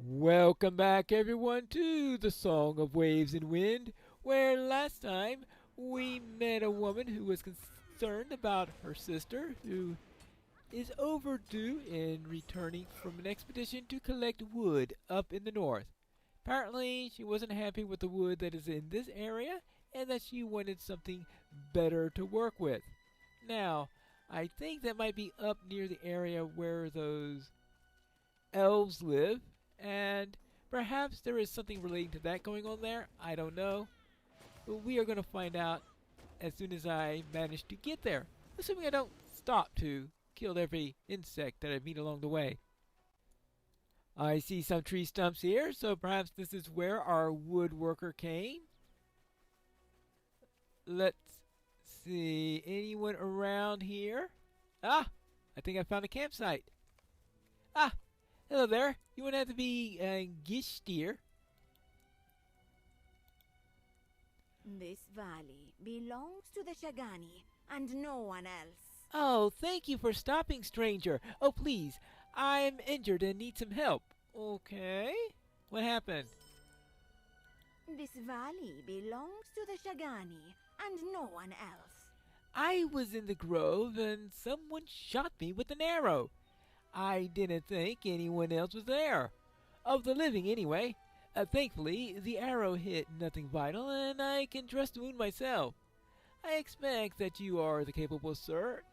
Welcome back, everyone, to the Song of Waves and Wind, where last time we met a woman who was concerned about her sister, who is overdue in returning from an expedition to collect wood up in the north. Apparently, she wasn't happy with the wood that is in this area, and that she wanted something better to work with. Now, I think that might be up near the area where those elves live, and perhaps there is something relating to that going on there. I don't know. But we are going to find out as soon as I manage to get there, assuming I don't stop to kill every insect that I meet along the way. I see some tree stumps here, so perhaps this is where our woodworker came. Let's see. Anyone around here? Ah! I think I found a campsite. Ah! Hello there. You wouldn't have to be Gishtir. This valley belongs to the Shagani and no one else. Oh, thank you for stopping, stranger. Oh, please. I'm injured and need some help. Okay. What happened? This valley belongs to the Shagani and no one else. I was in the grove and someone shot me with an arrow. I didn't think anyone else was there. Of the living, anyway. Thankfully, the arrow hit nothing vital, and I can dress the wound myself. I expect that you are the capable sort,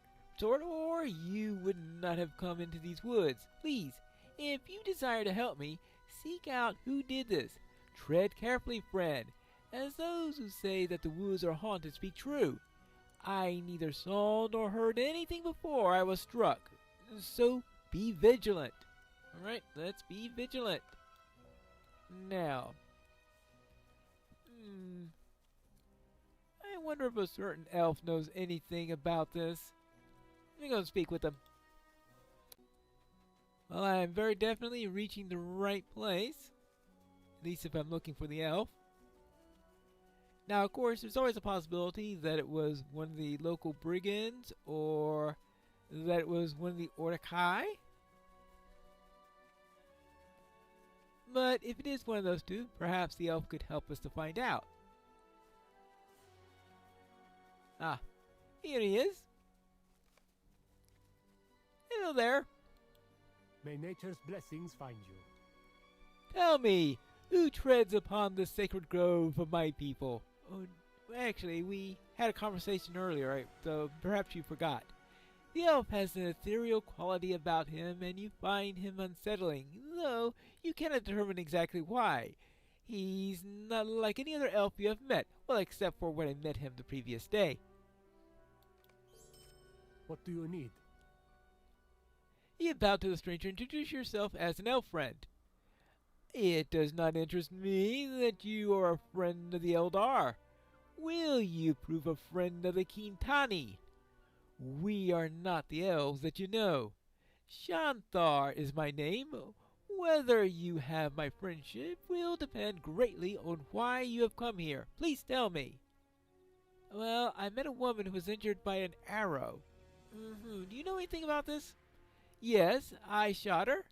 or you would not have come into these woods. Please, if you desire to help me, seek out who did this. Tread carefully, friend, as those who say that the woods are haunted speak true. I neither saw nor heard anything before I was struck, so be vigilant. Alright, let's be vigilant. Now, I wonder if a certain elf knows anything about this. Let me go and speak with him. Well, I am very definitely reaching the right place. At least if I'm looking for the elf. Now, of course, there's always a possibility that it was one of the local brigands or that it was one of the Orcakai. But if it is one of those two, perhaps the elf could help us to find out. Ah, here he is. Hello there. May nature's blessings find you. Tell me, who treads upon the sacred grove of my people? Oh, actually, we had a conversation earlier, right? So perhaps you forgot. The elf has an ethereal quality about him, and you find him unsettling, though you cannot determine exactly why. He's not like any other elf you have met, well, except for when I met him the previous day. What do you need? You bowed to the stranger and introduced yourself as an elf friend. It does not interest me that you are a friend of the Eldar. Will you prove a friend of the Quintani? We are not the elves that you know. Shanthar is my name. Whether you have my friendship will depend greatly on why you have come here. Please tell me. Well, I met a woman who was injured by an arrow. Do you know anything about this? Yes, I shot her.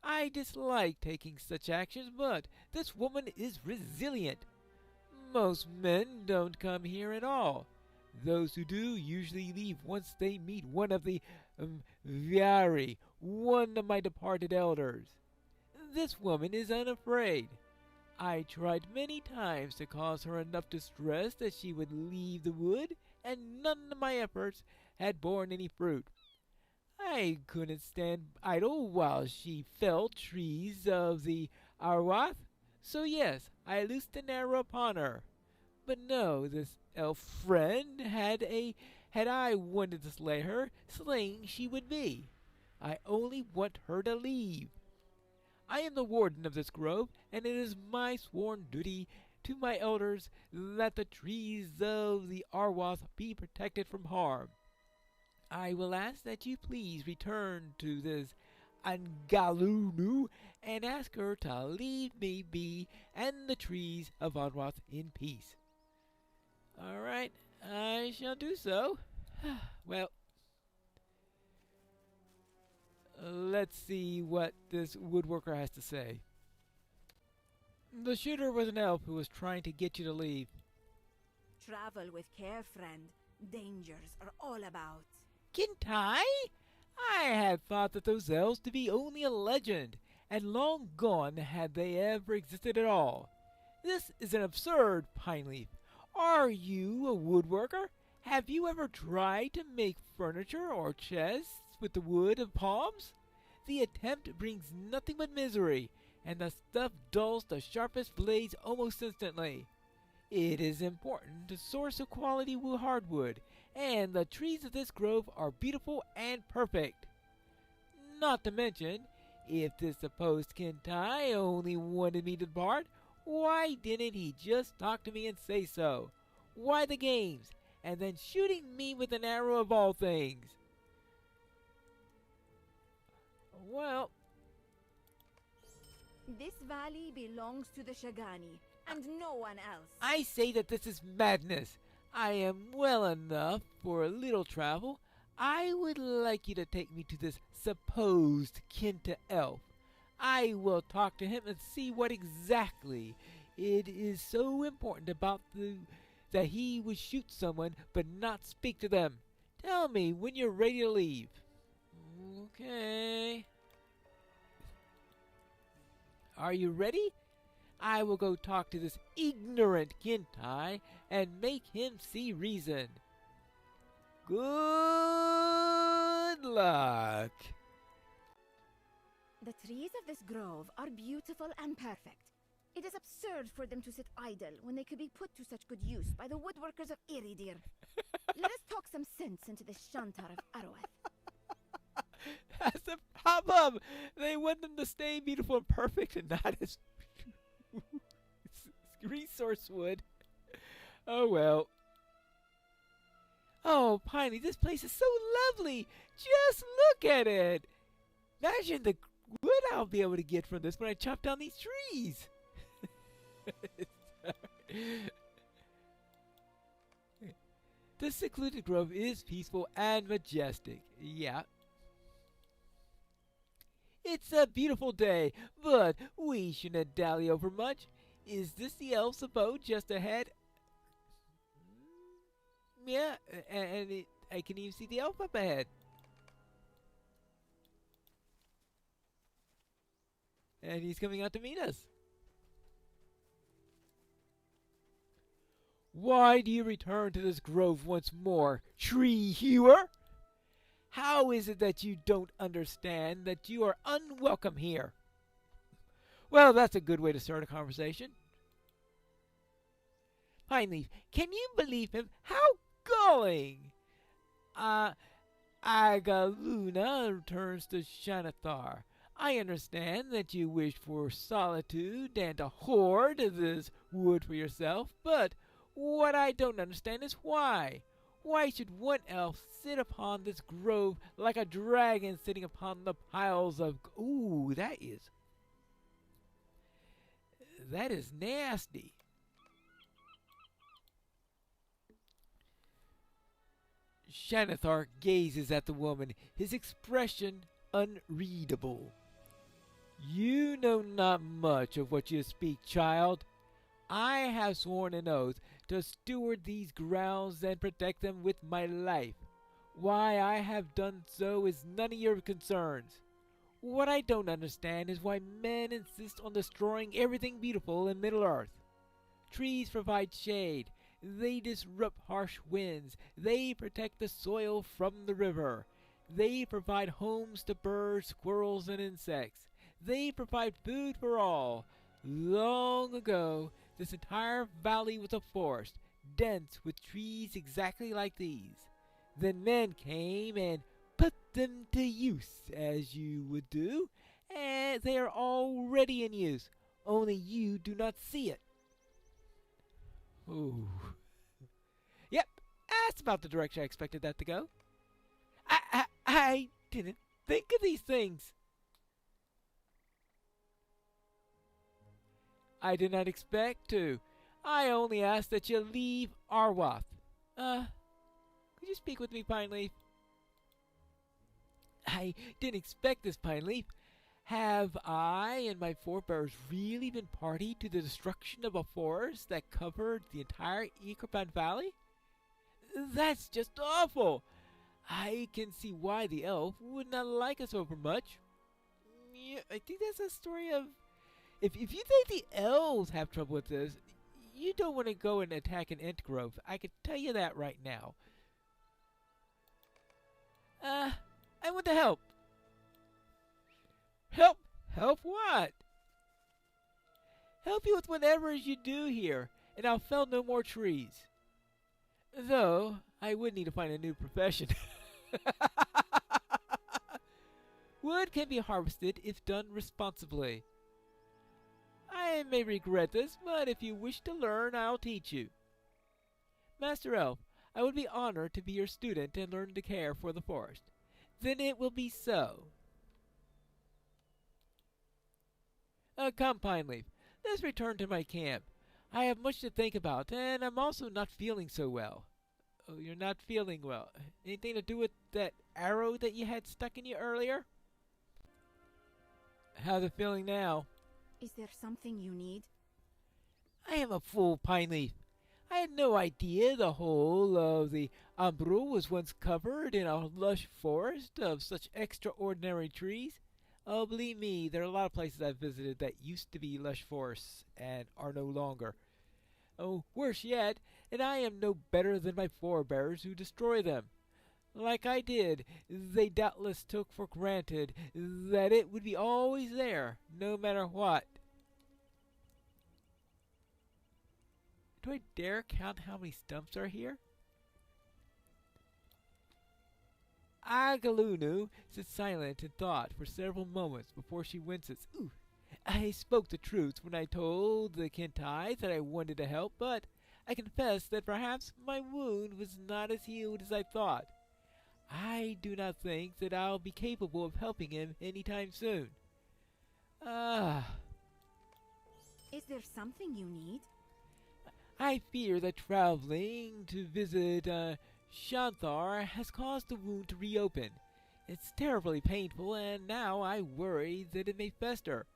I dislike taking such actions, but this woman is resilient. Most men don't come here at all. Those who do usually leave once they meet one of the Viari, one of my departed elders. This woman is unafraid. I tried many times to cause her enough distress that she would leave the wood, and none of my efforts had borne any fruit. I couldn't stand idle while she felled trees of the Arwath, so yes, I loosed an arrow upon her. But no, this elf friend had I wanted to slay her, slain she would be. I only want her to leave. I am the warden of this grove, and it is my sworn duty to my elders that the trees of the Arwath be protected from harm. I will ask that you please return to this Angalunu and ask her to leave me be and the trees of Arwath in peace. Alright, I shall do so. Well, let's see what this woodworker has to say. The shooter was an elf who was trying to get you to leave. Travel with care, friend. Dangers are all about. Kintai? I had thought that those elves to be only a legend, and long gone had they ever existed at all. This is an absurd, Pineleaf. Are you a woodworker? Have you ever tried to make furniture or chests with the wood of palms? The attempt brings nothing but misery, and the stuff dulls the sharpest blades almost instantly. It is important to source a quality hardwood, and the trees of this grove are beautiful and perfect. Not to mention, if this supposed Kintai only wanted me to depart, why didn't he just talk to me and say so? Why the games, and then shooting me with an arrow of all things? Well, This valley belongs to the Shagani, and no one else. I say that this is madness. I am well enough for a little travel. I would like you to take me to this supposed Kinta elf. I will talk to him and see what exactly it is so important about that he would shoot someone but not speak to them. Tell me when you're ready to leave. Okay. Are you ready? I will go talk to this ignorant Kintai and make him see reason. Good luck. The trees of this grove are beautiful and perfect. It is absurd for them to sit idle when they could be put to such good use by the woodworkers of Iridir. Let us talk some sense into this Shantar of Aroeth. That's a problem. They want them to stay beautiful and perfect and not as resource wood. Oh well. Oh, Piney, this place is so lovely. Just look at it. Imagine the wood I'll be able to get from this when I chop down these trees. This secluded grove is peaceful and majestic. Yeah. It's a beautiful day, but we shouldn't dally over much. Is this the elf's abode just ahead? Yeah, and I can even see the elf up ahead. And he's coming out to meet us. Why do you return to this grove once more, tree hewer? How is it that you don't understand that you are unwelcome here? Well, that's a good way to start a conversation. Pineleaf, can you believe him? How going? Agaluna returns to Shanathar. I understand that you wish for solitude and to hoard this wood for yourself, but what I don't understand is why. Why should one elf sit upon this grove like a dragon sitting upon the piles of... Ooh, that is nasty. Shanathar gazes at the woman, his expression unreadable. You know not much of what you speak, child. I have sworn an oath to steward these grounds and protect them with my life. Why I have done so is none of your concerns. What I don't understand is why men insist on destroying everything beautiful in Middle-earth. Trees provide shade. They disrupt harsh winds. They protect the soil from the river. They provide homes to birds, squirrels, and insects. They provide food for all. Long ago, this entire valley was a forest, dense with trees exactly like these. Then men came and put them to use, as you would do, and they are already in use, only you do not see it. Ooh. Yep, that's about the direction I expected that to go. I didn't think of these things. I did not expect to. I only asked that you leave Arwath. Could you speak with me, Pineleaf? I didn't expect this, Pineleaf. Have I and my forebears really been party to the destruction of a forest that covered the entire Ikarban Valley? That's just awful! I can see why the elf would not like us over much. Yeah, I think that's a story of... If you think the elves have trouble with this, you don't want to go and attack an Ent Grove. I can tell you that right now. I want to help. Help? Help what? Help you with whatever you do here, and I'll fell no more trees. Though, I would need to find a new profession. Wood can be harvested if done responsibly. I may regret this, but if you wish to learn, I'll teach you. Master Elf, I would be honored to be your student and learn to care for the forest. Then it will be so. Come, Pine Leaf, let's return to my camp. I have much to think about, and I'm also not feeling so well. Oh, you're not feeling well. Anything to do with that arrow that you had stuck in you earlier? How's it feeling now? Is there something you need? I am a fool, Pine Leaf. I had no idea the whole of the Umbar was once covered in a lush forest of such extraordinary trees. Oh, believe me, there are a lot of places I've visited that used to be lush forests and are no longer. Oh, worse yet, and I am no better than my forebears who destroy them. Like I did, they doubtless took for granted that it would be always there, no matter what. Do I dare count how many stumps are here? Agalunu sits silent in thought for several moments before she winces. Ooh, I spoke the truth when I told the Kentai that I wanted to help, but I confess that perhaps my wound was not as healed as I thought. I do not think that I'll be capable of helping him anytime soon. Is there something you need? I fear that traveling to visit Shanthar has caused the wound to reopen. It's terribly painful, and now I worry that it may fester.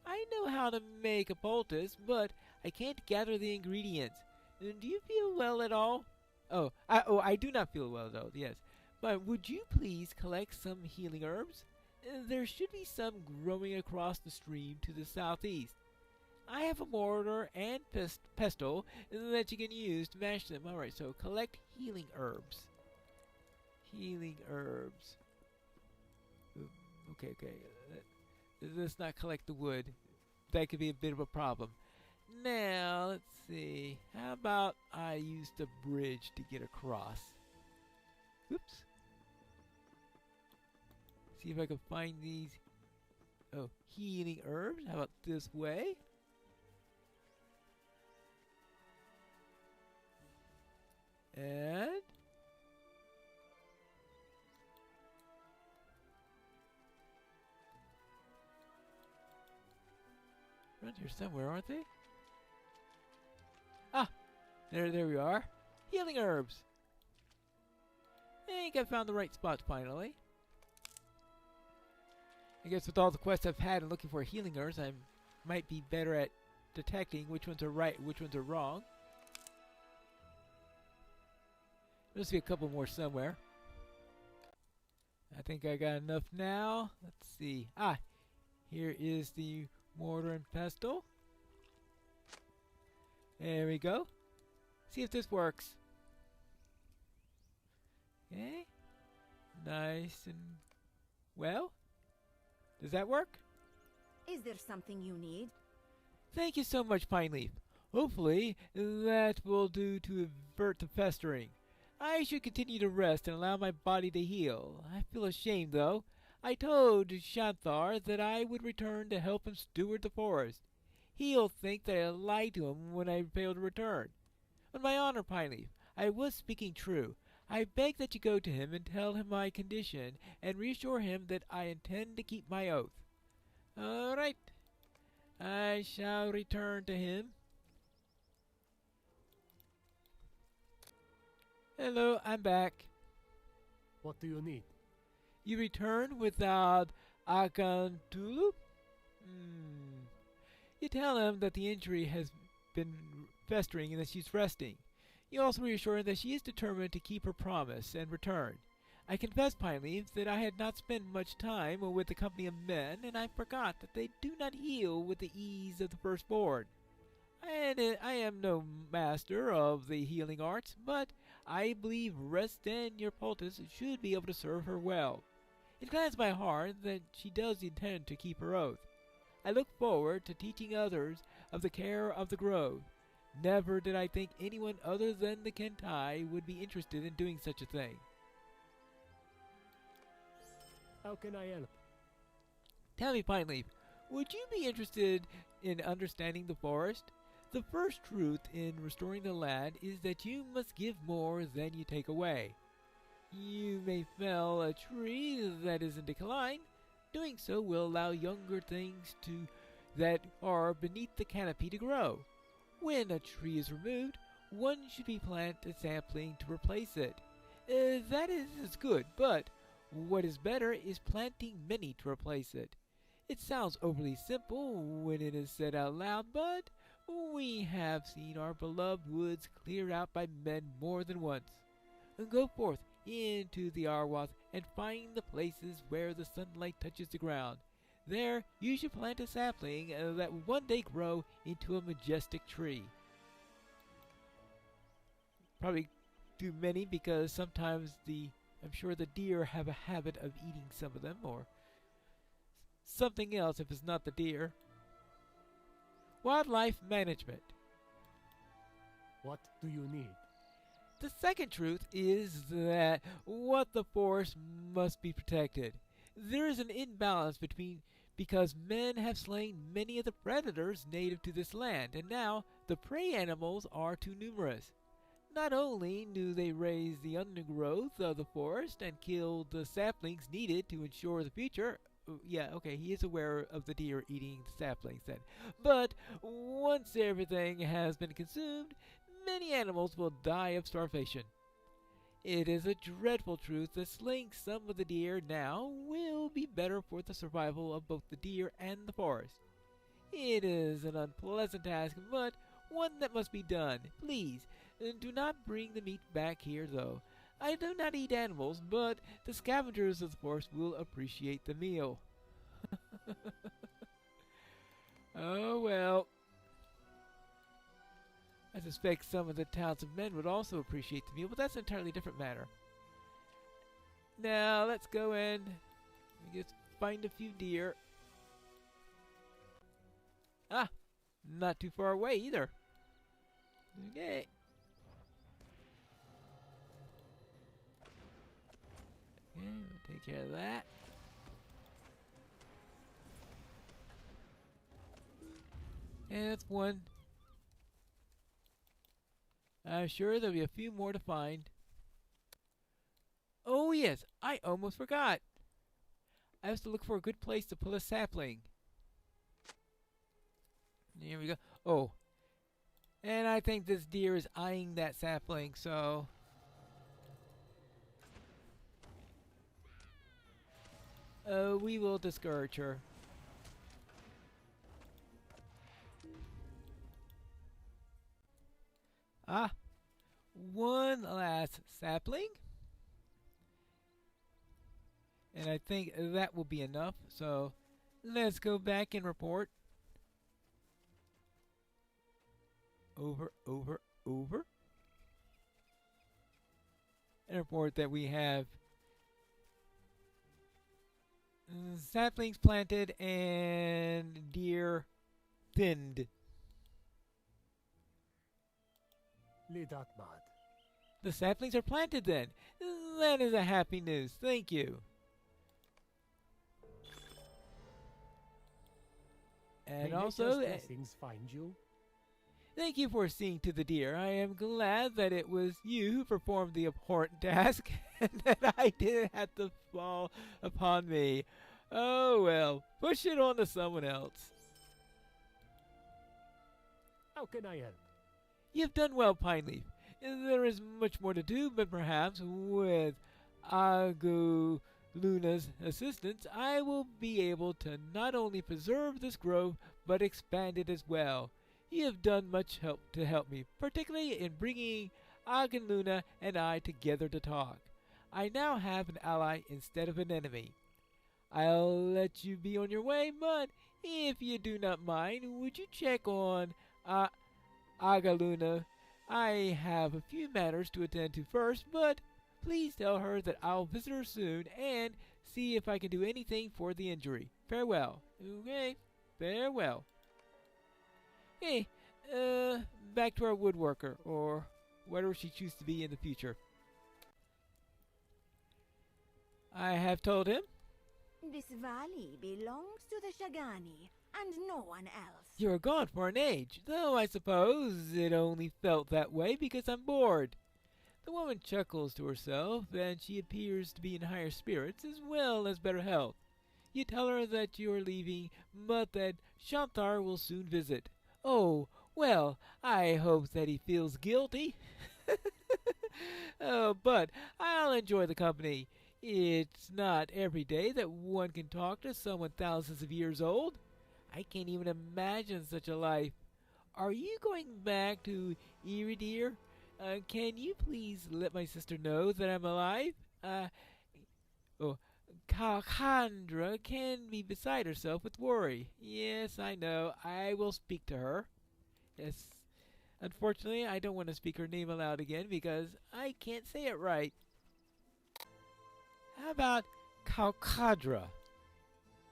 I know how to make a poultice, but I can't gather the ingredients. Do you feel well at all? I do not feel well, though, yes. But would you please collect some healing herbs? There should be some growing across the stream to the southeast. I have a mortar and pestle that you can use to mash them. Alright, so collect healing herbs. Healing herbs. Okay. Let's not collect the wood. That could be a bit of a problem. Now, let's see. How about I use the bridge to get across? Oops. See if I can find these. Oh, healing herbs. How about this way? And around here somewhere, aren't they? Ah, there we are. Healing herbs. I think I found the right spot finally. I guess with all the quests I've had and looking for healing herbs, I might be better at detecting which ones are right and which ones are wrong. There'll be a couple more somewhere. I think I got enough now. Let's see. Ah, here is the mortar and pestle. There we go. See if this works. Okay. Nice and well. Does that work? Is there something you need? Thank you so much, Pine Leaf. Hopefully that will do to avert the festering. I should continue to rest and allow my body to heal. I feel ashamed, though. I told Shanthar that I would return to help him steward the forest. He'll think that I lied to him when I failed to return. On my honor, Pine Leaf, I was speaking true. I beg that you go to him and tell him my condition, and reassure him that I intend to keep my oath. All right. I shall return to him. Hello, I'm back. What do you need? You returned without Akantulu? Hmm. You tell him that the injury has been festering and that she's resting. You also reassure her that she is determined to keep her promise and return. I confess, Pineleaf, that I had not spent much time with the company of men, and I forgot that they do not heal with the ease of the firstborn. I am no master of the healing arts, but I believe Rest and your poultice should be able to serve her well. It glads my heart that she does intend to keep her oath. I look forward to teaching others of the care of the grove. Never did I think anyone other than the Kentai would be interested in doing such a thing. How can I help? Tell me, Pineleaf, would you be interested in understanding the forest? The first truth in restoring the land is that you must give more than you take away. You may fell a tree that is in decline. Doing so will allow younger things that are beneath the canopy to grow. When a tree is removed, one should be planted a sapling to replace it. That is good, but what is better is planting many to replace it. It sounds overly simple when it is said out loud, but we have seen our beloved woods cleared out by men more than once. Go forth into the Arwath and find the places where the sunlight touches the ground. There you should plant a sapling that will one day grow into a majestic tree. Probably too many because sometimes I'm sure the deer have a habit of eating some of them or something else if it's not the deer. Wildlife management. What do you need? The second truth is that what the forest must be protected. There is an imbalance because men have slain many of the predators native to this land, and now the prey animals are too numerous. Not only do they raise the undergrowth of the forest and kill the saplings needed to ensure the future. Yeah, okay, he is aware of the deer eating the saplings then. But once everything has been consumed, many animals will die of starvation. It is a dreadful truth that slaying some of the deer now will be better for the survival of both the deer and the forest. It is an unpleasant task, but one that must be done. Please, do not bring the meat back here, though. I do not eat animals, but the scavengers of the forest will appreciate the meal. Oh well. I suspect some of the towns of men would also appreciate the meal, but that's an entirely different matter. Now, let's go in and just find a few deer. Ah, not too far away either. Okay. Okay, we'll take care of that. And that's one. I'm sure there'll be a few more to find. Oh yes, I almost forgot. I have to look for a good place to pull a sapling. Here we go. Oh. And I think this deer is eyeing that sapling, so... we will discourage her. Ah, one last sapling. And I think that will be enough. So let's go back and report. Over. And report that we have saplings planted and deer thinned. Lidatmad. The saplings are planted then. That is a happy news. Thank you. And May also, nature's blessings find you. thank you for seeing to the deer. I am glad that it was you who performed the abhorrent task and that I didn't have to fall upon me. Oh well, push it on to someone else. How can I help? You've done well, Pineleaf. There is much more to do, but perhaps with Agu Luna's assistance, I will be able to not only preserve this grove, but expand it as well. You have done much help to help me, particularly in bringing Luna and I together to talk. I now have an ally instead of an enemy. I'll let you be on your way, but if you do not mind, would you check on Luna? I have a few matters to attend to first, but please tell her that I'll visit her soon and see if I can do anything for the injury. Farewell. Okay, farewell. Hey, back to our woodworker, or whatever she chooses to be in the future. I have told him. This valley belongs to the Shagani, and no one else. You're gone for an age, though I suppose it only felt that way because I'm bored. The woman chuckles to herself, and she appears to be in higher spirits as well as better health. You tell her that you are leaving, but that Shantar will soon visit. Oh, well, I hope that he feels guilty. Oh, but I'll enjoy the company. It's not every day that one can talk to someone thousands of years old. I can't even imagine such a life. Are you going back to Iridir? Can you please let my sister know that I'm alive? Calandra can be beside herself with worry. Yes, I know. I will speak to her. Yes. Unfortunately, I don't want to speak her name aloud again because I can't say it right. How about Calcadra?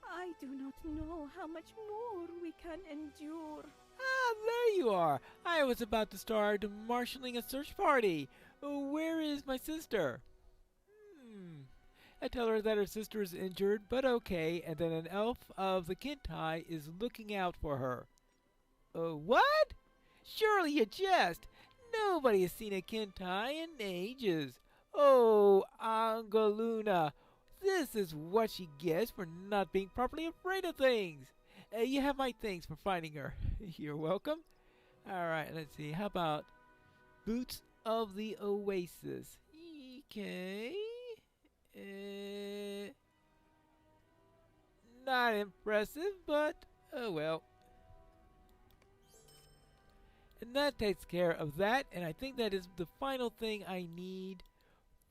I do not know how much more we can endure. Ah, there you are. I was about to start marshalling a search party. Where is my sister? I tell her that her sister is injured, but okay, and that an elf of the Kintai is looking out for her. What? Surely you jest. Nobody has seen a Kintai in ages. Oh, Angaluna, this is what she gets for not being properly afraid of things. You have my thanks for finding her. You're welcome. All right, let's see. How about Boots of the Oasis? Okay. Not impressive, but oh well. And that takes care of that, and I think that is the final thing I need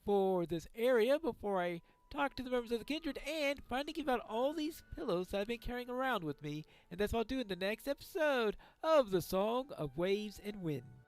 for this area before I talk to the members of the kindred and finally give out all these pillows that I've been carrying around with me. And that's what I'll do in the next episode of the Song of Waves and Wind.